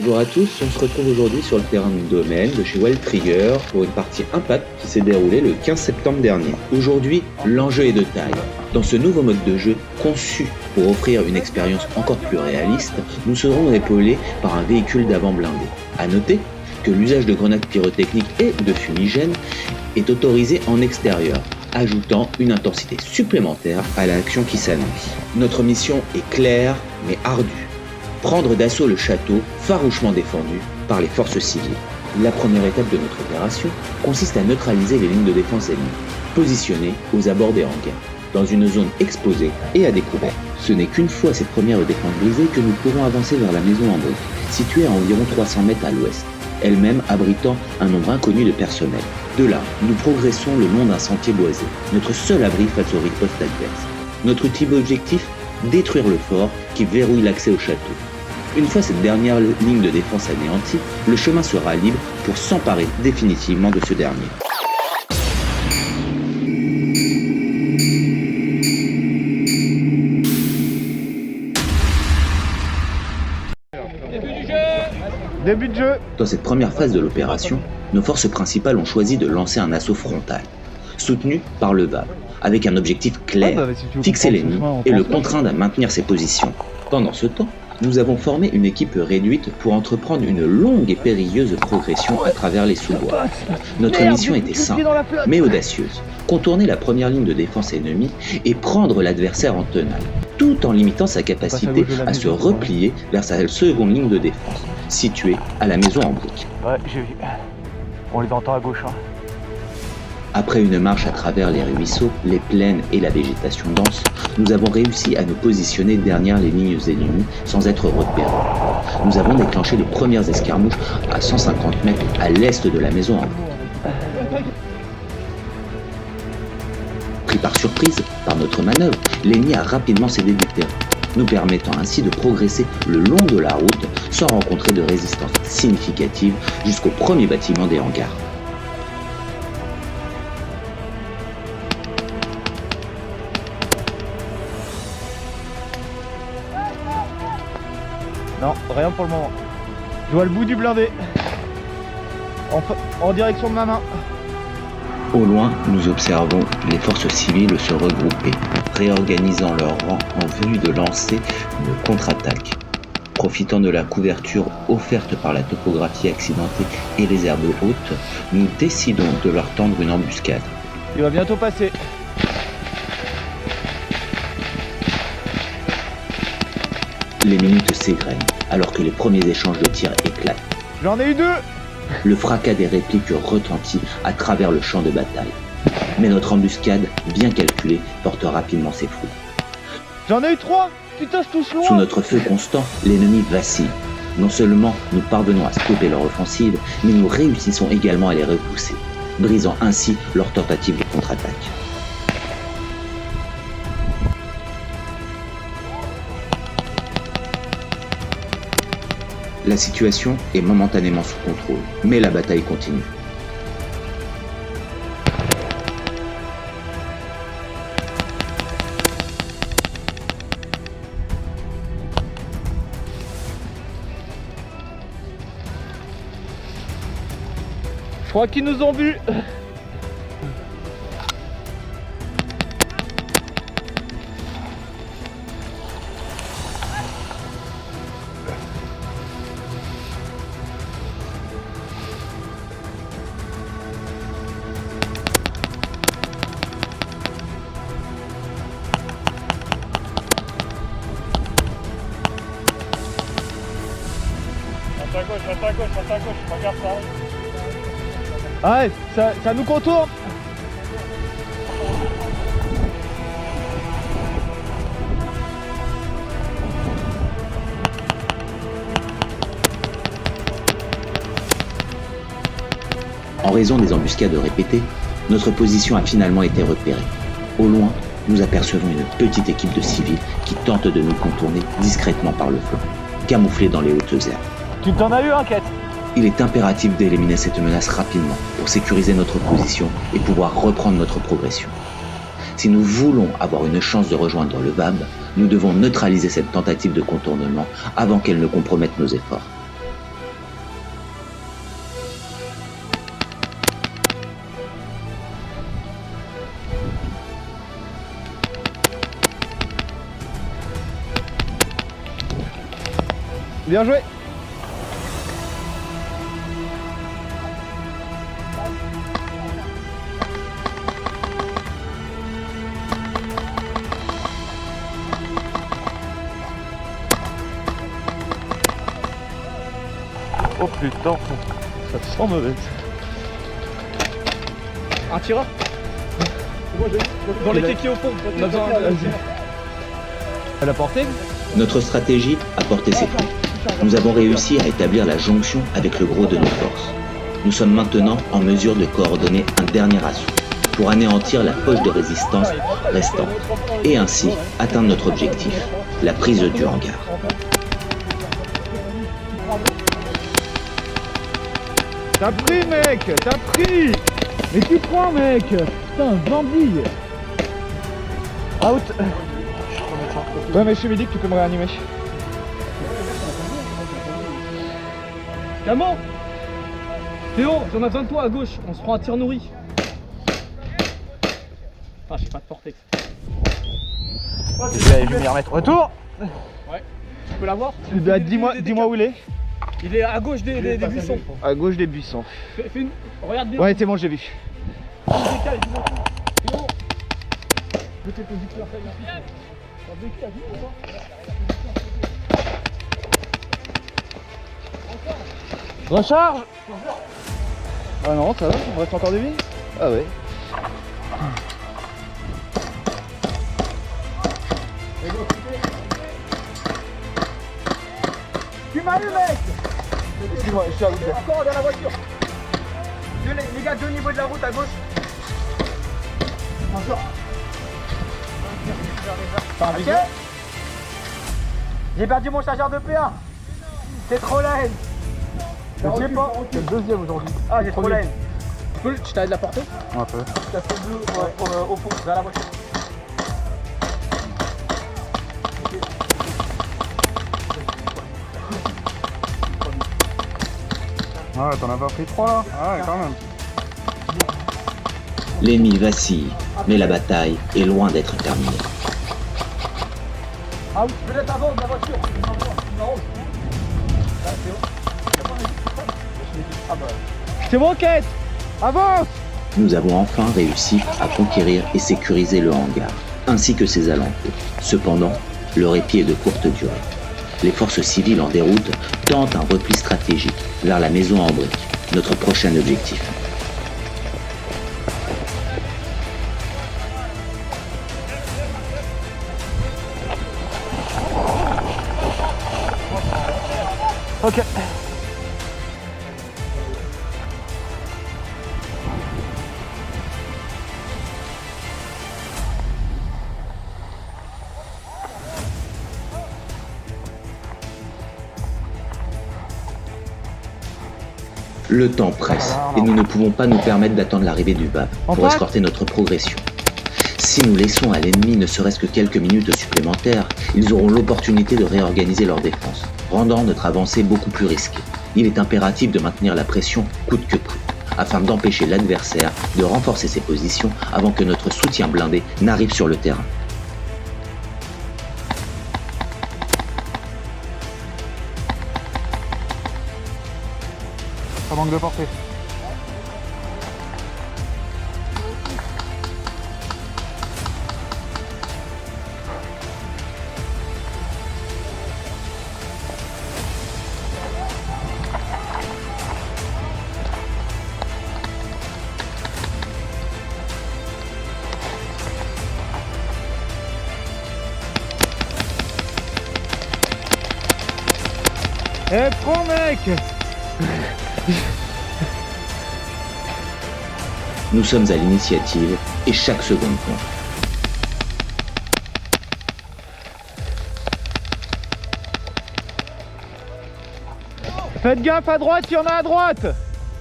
Bonjour à tous, on se retrouve aujourd'hui sur le terrain du domaine de chez Wild Trigger pour une partie Impact qui s'est déroulée le 15 septembre dernier. Aujourd'hui, l'enjeu est de taille. Dans ce nouveau mode de jeu, conçu pour offrir une expérience encore plus réaliste, nous serons épaulés par un véhicule d'avant blindé. À noter que l'usage de grenades pyrotechniques et de fumigènes est autorisé en extérieur, ajoutant une intensité supplémentaire à l'action qui s'annonce. Notre mission est claire mais ardue. Prendre d'assaut le château, farouchement défendu par les forces civiles. La première étape de notre opération consiste à neutraliser les lignes de défense ennemies, positionnées aux abords des hangars, dans une zone exposée et à découvert. Ce n'est qu'une fois cette première défense brisée que nous pourrons avancer vers la maison en briques, située à environ 300 mètres à l'ouest, elle-même abritant un nombre inconnu de personnel. De là, nous progressons le long d'un sentier boisé, notre seul abri face aux ripostes adverses. Notre ultime objectif, détruire le fort qui verrouille l'accès au château. Une fois cette dernière ligne de défense anéantie, le chemin sera libre pour s'emparer définitivement de ce dernier. Début de jeu. Dans cette première phase de l'opération, nos forces principales ont choisi de lancer un assaut frontal, soutenu par le VAB, avec un objectif clair, fixer l'ennemi et le contraindre à maintenir ses positions. Pendant ce temps, nous avons formé une équipe réduite pour entreprendre une longue et périlleuse progression à travers les sous-bois. Notre mission était simple, mais audacieuse. Contourner la première ligne de défense ennemie et prendre l'adversaire en tenaille, tout en limitant sa capacité à se replier vers sa seconde ligne de défense, située à la maison en briques. Ouais, j'ai vu. On les entend à gauche. Hein. Après une marche à travers les ruisseaux, les plaines et la végétation dense, nous avons réussi à nous positionner derrière les lignes ennemies sans être repérés. Nous avons déclenché les premières escarmouches à 150 mètres à l'est de la maison en briques. Pris par surprise par notre manœuvre, l'ennemi a rapidement cédé du terrain, nous permettant ainsi de progresser le long de la route sans rencontrer de résistance significative jusqu'au premier bâtiment des hangars. Non, rien pour le moment. Je vois le bout du blindé. En direction de ma main. Au loin, nous observons les forces civiles se regrouper, réorganisant leurs rangs en vue de lancer une contre-attaque. Profitant de la couverture offerte par la topographie accidentée et les herbes hautes, nous décidons de leur tendre une embuscade. Il va bientôt passer. Les minutes s'égrènent, alors que les premiers échanges de tirs éclatent. J'en ai eu 2. Le fracas des répliques retentit à travers le champ de bataille. Mais notre embuscade, bien calculée, porte rapidement ses fruits. J'en ai eu 3. Putain, je touche loin. Sous notre feu constant, l'ennemi vacille. Non seulement nous parvenons à stopper leur offensive, mais nous réussissons également à les repousser, brisant ainsi leur tentative de contre-attaque. La situation est momentanément sous contrôle, mais la bataille continue. Je crois qu'ils nous ont vus. Reste à gauche, regarde ça. Ah ouais, ça nous contourne. En raison des embuscades répétées, notre position a finalement été repérée. Au loin, nous apercevons une petite équipe de civils qui tente de nous contourner discrètement par le flanc, camouflés dans les hautes herbes. Tu t'en as eu un, Quête? Il est impératif d'éliminer cette menace rapidement pour sécuriser notre position et pouvoir reprendre notre progression. Si nous voulons avoir une chance de rejoindre le VAB, nous devons neutraliser cette tentative de contournement avant qu'elle ne compromette nos efforts. Bien joué. Oh putain, ça sent mauvais. Un tireur. Dans les kékés au fond. On a besoin à la portée. Notre stratégie a porté ses fruits. Nous avons réussi à établir la jonction avec le gros de nos forces. Nous sommes maintenant en mesure de coordonner un dernier assaut pour anéantir la poche de résistance restante et ainsi atteindre notre objectif, la prise du hangar. T'as pris mec, t'as pris. Mais qui prend mec. Putain, bandit. Out. Ouais mais je suis médic, tu peux me réanimer. Gamin, Théo, on a besoin de toi à gauche, on se prend un tir nourri. Ah, j'ai pas de portée. Je vais m'y remettre. Retour. Ouais, tu peux l'avoir. Dis-moi où il est. Il est à gauche des buissons. À gauche des buissons. Fais une... Regarde bien. Ouais c'est bon, j'ai vu. Décale, dis-moi tout. Théo, je t'ai posé que la feuille. T'as vécu à vie ou pas? Recharge. Ah non, ça va, on reste encore de vie. Ah ouais. Tu m'as eu mec. Excuse-moi, je suis à vous. Encore dans la voiture. Les gars, deux niveaux de la route à gauche. Attention. Ok. J'ai perdu mon chargeur de PA. C'est trop la haine. Je sais pas. C'est le deuxième aujourd'hui. Ah, j'ai trop la haine. Tu t'arrêtes de la porter? Un peu. Tu as fait bleu au fond, vers la voiture. Ah ouais, t'en as pas pris 3 là. Ah ouais, quand même. L'ennemi vacille, mais la bataille est loin d'être terminée. Ah oui, peut-être avant de la voiture. C'est bon, Kate. Avance. Nous avons enfin réussi à conquérir et sécuriser le hangar, ainsi que ses alentours. Cependant, le répit est de courte durée. Les forces civiles en déroute tentent un repli stratégique vers la maison en briques, notre prochain objectif. Ok. Le temps presse et nous ne pouvons pas nous permettre d'attendre l'arrivée du VAB pour escorter notre progression. Si nous laissons à l'ennemi ne serait-ce que quelques minutes supplémentaires, ils auront l'opportunité de réorganiser leur défense, rendant notre avancée beaucoup plus risquée. Il est impératif de maintenir la pression coûte que coûte, afin d'empêcher l'adversaire de renforcer ses positions avant que notre soutien blindé n'arrive sur le terrain. Ça manque de portée. Eh, prends mec. Nous sommes à l'initiative et chaque seconde compte. Faites gaffe à droite, il y en a à droite.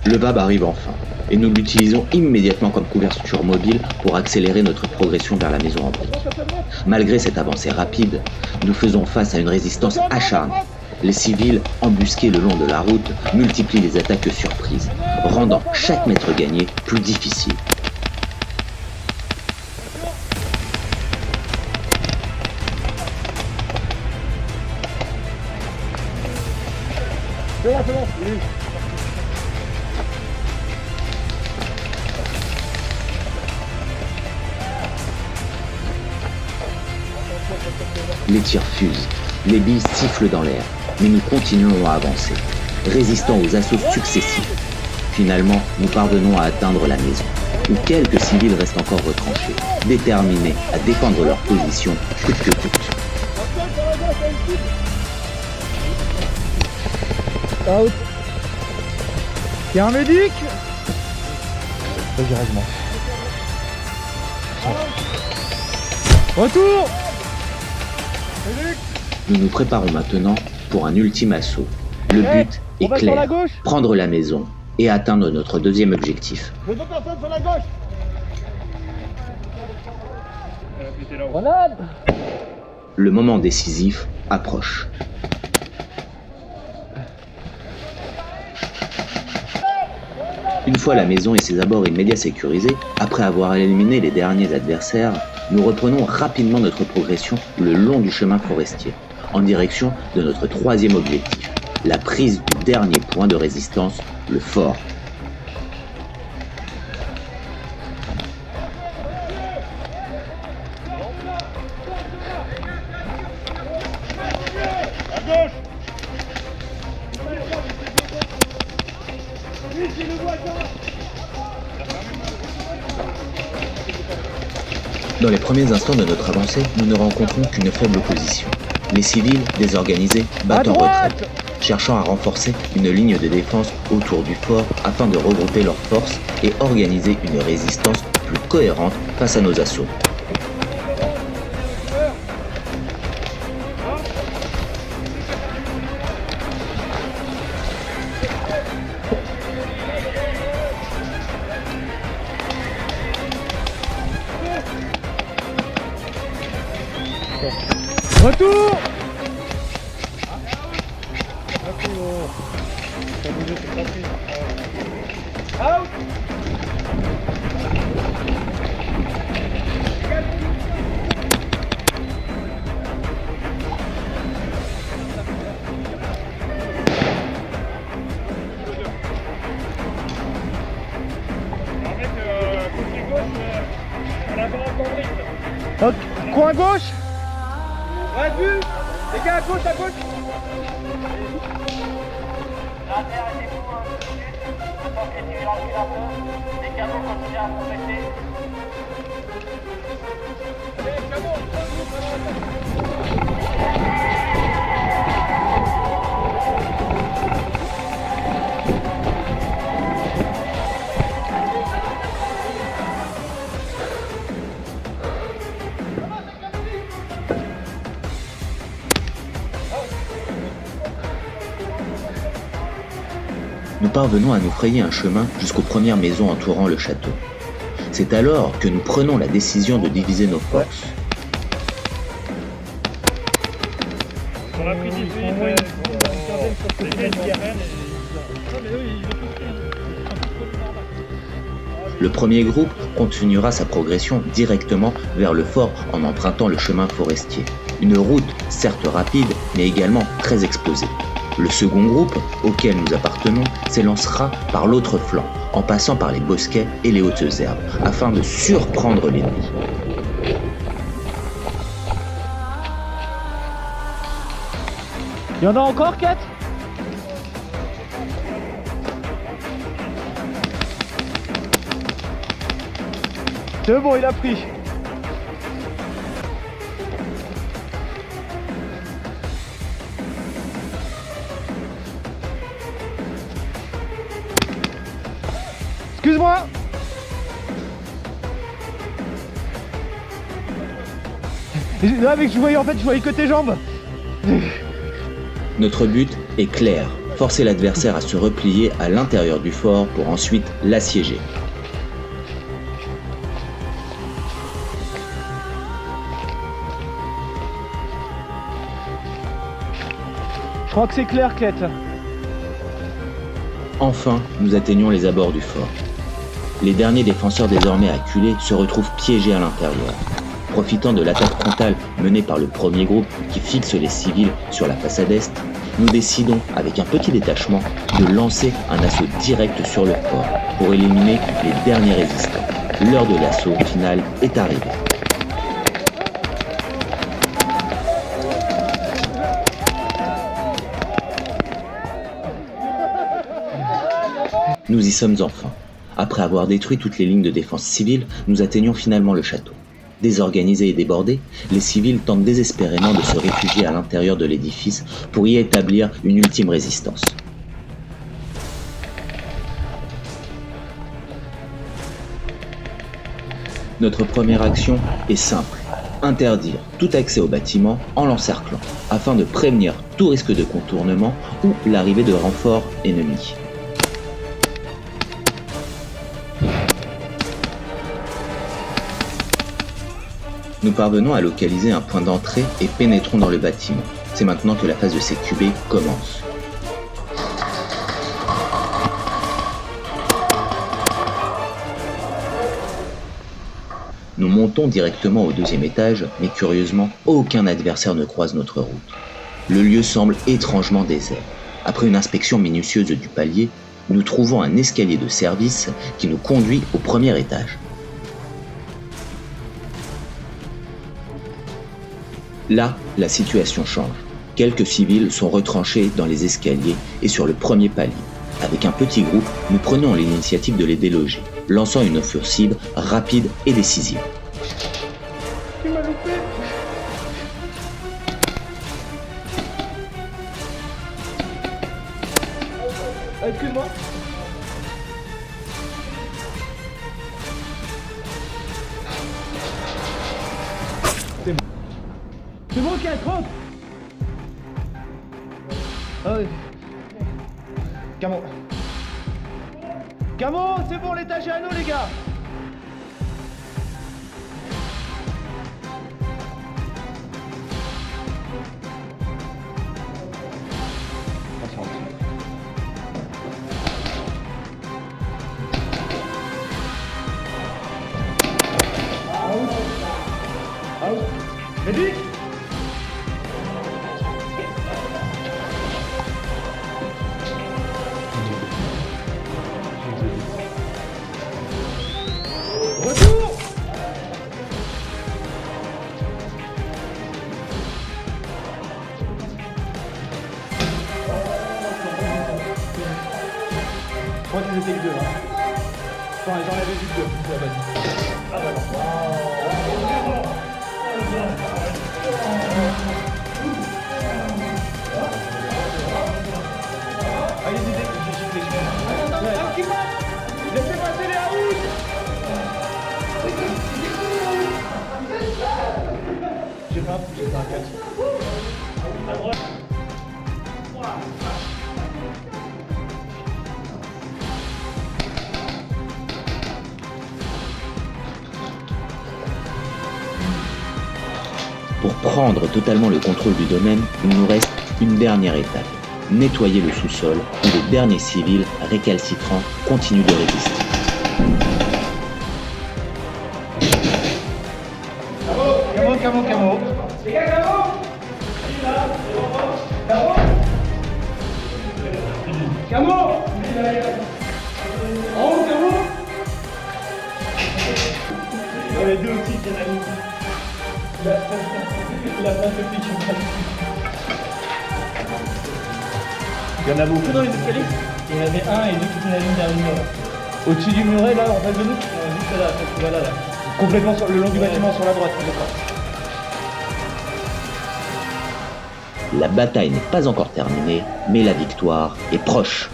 Le VAB arrive enfin, et nous l'utilisons immédiatement comme couverture mobile pour accélérer notre progression vers la maison en briques. Malgré cette avancée rapide, nous faisons face à une résistance acharnée. Les civils, embusqués le long de la route, multiplient les attaques surprises, rendant chaque mètre gagné plus difficile. C'est bon, c'est bon. Les tirs fusent, les billes sifflent dans l'air, mais nous continuons à avancer, résistant aux assauts successifs. Finalement, nous parvenons à atteindre la maison, où quelques civils restent encore retranchés, déterminés à défendre leur position coûte que coûte. Out. Y'a un médic? Vas-y, reste-moi. Retour! Nous nous préparons maintenant pour un ultime assaut. Le but on est va sur la clair, gauche. prendre la maison et atteindre notre deuxième objectif. Les deux personnes sur la gauche. Grenade! Le moment décisif approche. Une fois la maison et ses abords immédiats sécurisés, après avoir éliminé les derniers adversaires, nous reprenons rapidement notre progression le long du chemin forestier, en direction de notre troisième objectif, la prise du dernier point de résistance, le fort. Dans les premiers instants de notre avancée, nous ne rencontrons qu'une faible opposition. Les civils, désorganisés, battent en retraite, cherchant à renforcer une ligne de défense autour du fort afin de regrouper leurs forces et organiser une résistance plus cohérente face à nos assauts. Retour! Ok, coin gauche. Ouais, vu. Les gars, à gauche, à gauche. La terre est debout, je pense que tu recules un peu. Les canons continuent à progresser. Allez, canon, Nous parvenons à nous frayer un chemin jusqu'aux premières maisons entourant le château. C'est alors que nous prenons la décision de diviser nos forces. On a pris 18, Le premier groupe continuera sa progression directement vers le fort en empruntant le chemin forestier. Une route certes rapide, mais également très exposée. Le second groupe, auquel nous appartenons, s'élancera par l'autre flanc, en passant par les bosquets et les hautes herbes, afin de surprendre l'ennemi. Il y en a encore 4? C'est bon, il a pris. Excuse-moi. Là, mec, je voyais que tes jambes. Notre but est clair, forcer l'adversaire à se replier à l'intérieur du fort pour ensuite l'assiéger. Je crois que c'est clair, Clette. Enfin, nous atteignons les abords du fort. Les derniers défenseurs désormais acculés se retrouvent piégés à l'intérieur. Profitant de l'attaque frontale menée par le premier groupe qui fixe les civils sur la façade est, nous décidons, avec un petit détachement, de lancer un assaut direct sur le port pour éliminer les derniers résistants. L'heure de l'assaut final est arrivée. Nous y sommes enfin. Après avoir détruit toutes les lignes de défense civile, nous atteignons finalement le château. Désorganisés et débordés, les civils tentent désespérément de se réfugier à l'intérieur de l'édifice pour y établir une ultime résistance. Notre première action est simple, interdire tout accès au bâtiment en l'encerclant, afin de prévenir tout risque de contournement ou l'arrivée de renforts ennemis. Nous parvenons à localiser un point d'entrée et pénétrons dans le bâtiment. C'est maintenant que la phase de CQB commence. Nous montons directement au 2e étage, mais curieusement, aucun adversaire ne croise notre route. Le lieu semble étrangement désert. Après une inspection minutieuse du palier, nous trouvons un escalier de service qui nous conduit au 1er étage. Là, la situation change. Quelques civils sont retranchés dans les escaliers et sur le 1er palier. Avec un petit groupe, nous prenons l'initiative de les déloger, lançant une offensive rapide et décisive. Tu m'as loupé. Ah, excuse-moi. C'est bon. C'est bon, ok, rentre. Ah oui. Camo. Camo, c'est bon, l'étage est à nous, les gars. Médic. Retour. Je crois qu'ils étaient que deux, hein. Enfin, j'en avais vu deux. Ouais, vas-y. Ah d'accord. Allez, laissez passer les routes. J'ai pas un catch. À droite. Pour prendre totalement le contrôle du domaine, il nous reste une dernière étape. Nettoyer le sous-sol où les derniers civils récalcitrants continuent de résister. Camo. Les gars, Camo. Camo. En haut, Camo. Il y avait deux aussi qui étaient la face de flic. Il y en a beaucoup dans les escaliers. Il y en avait un et deux qui tenaient la ligne derrière le mur. Au-dessus du muret, là, en face de nous. Juste là, cette là. Complètement sur le long du bâtiment, sur la droite. La bataille n'est pas encore terminée, mais la victoire est proche.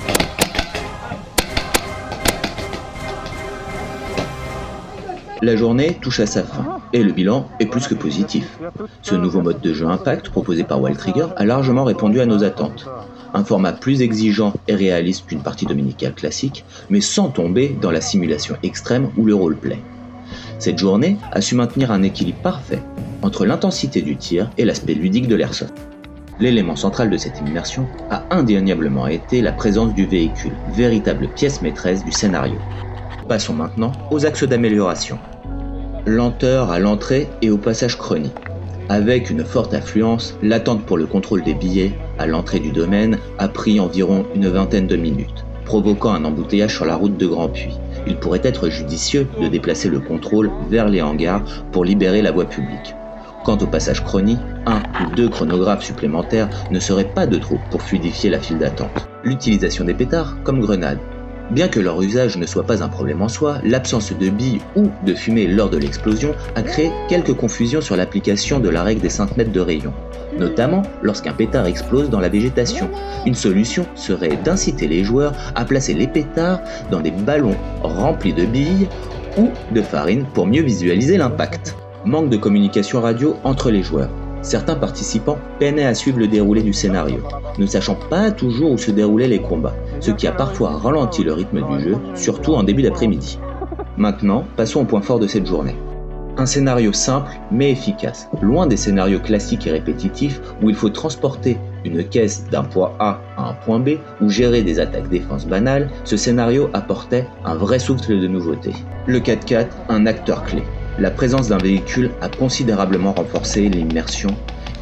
La journée touche à sa fin, et le bilan est plus que positif. Ce nouveau mode de jeu Impact, proposé par Wild Trigger, a largement répondu à nos attentes. Un format plus exigeant et réaliste qu'une partie dominicale classique, mais sans tomber dans la simulation extrême ou le roleplay. Cette journée a su maintenir un équilibre parfait entre l'intensité du tir et l'aspect ludique de l'airsoft. L'élément central de cette immersion a indéniablement été la présence du véhicule, véritable pièce maîtresse du scénario. Passons maintenant aux axes d'amélioration. Lenteur à l'entrée et au passage chronique. Avec une forte affluence, l'attente pour le contrôle des billets à l'entrée du domaine a pris environ une vingtaine de minutes, provoquant un embouteillage sur la route de Grand-Puy. Il pourrait être judicieux de déplacer le contrôle vers les hangars pour libérer la voie publique. Quant au passage Crony, 1 ou 2 chronographes supplémentaires ne seraient pas de trop pour fluidifier la file d'attente. L'utilisation des pétards comme grenades. Bien que leur usage ne soit pas un problème en soi, l'absence de billes ou de fumée lors de l'explosion a créé quelques confusions sur l'application de la règle des 5 mètres de rayon, notamment lorsqu'un pétard explose dans la végétation. Une solution serait d'inciter les joueurs à placer les pétards dans des ballons remplis de billes ou de farine pour mieux visualiser l'impact. Manque de communication radio entre les joueurs. Certains participants peinaient à suivre le déroulé du scénario, ne sachant pas toujours où se déroulaient les combats, ce qui a parfois ralenti le rythme du jeu, surtout en début d'après-midi. Maintenant, passons au point fort de cette journée. Un scénario simple mais efficace, loin des scénarios classiques et répétitifs où il faut transporter une caisse d'un point A à un point B ou gérer des attaques-défense banales. Ce scénario apportait un vrai souffle de nouveauté. Le 4x4, un acteur clé. La présence d'un véhicule a considérablement renforcé l'immersion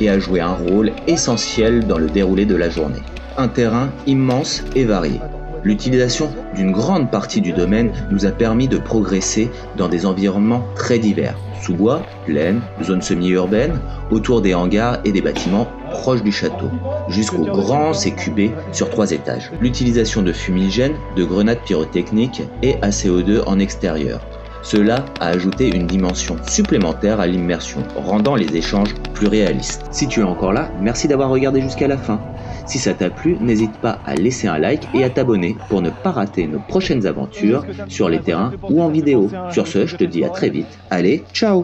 et a joué un rôle essentiel dans le déroulé de la journée. Un terrain immense et varié. L'utilisation d'une grande partie du domaine nous a permis de progresser dans des environnements très divers. Sous-bois, plaine, zones semi-urbaines, autour des hangars et des bâtiments proches du château, jusqu'aux grands CQB sur 3 étages. L'utilisation de fumigènes, de grenades pyrotechniques et ACO2 en extérieur. Cela a ajouté une dimension supplémentaire à l'immersion, rendant les échanges plus réalistes. Si tu es encore là, merci d'avoir regardé jusqu'à la fin. Si ça t'a plu, n'hésite pas à laisser un like et à t'abonner pour ne pas rater nos prochaines aventures sur les terrains ou en vidéo. Sur ce, je te dis à très vite. Allez, ciao!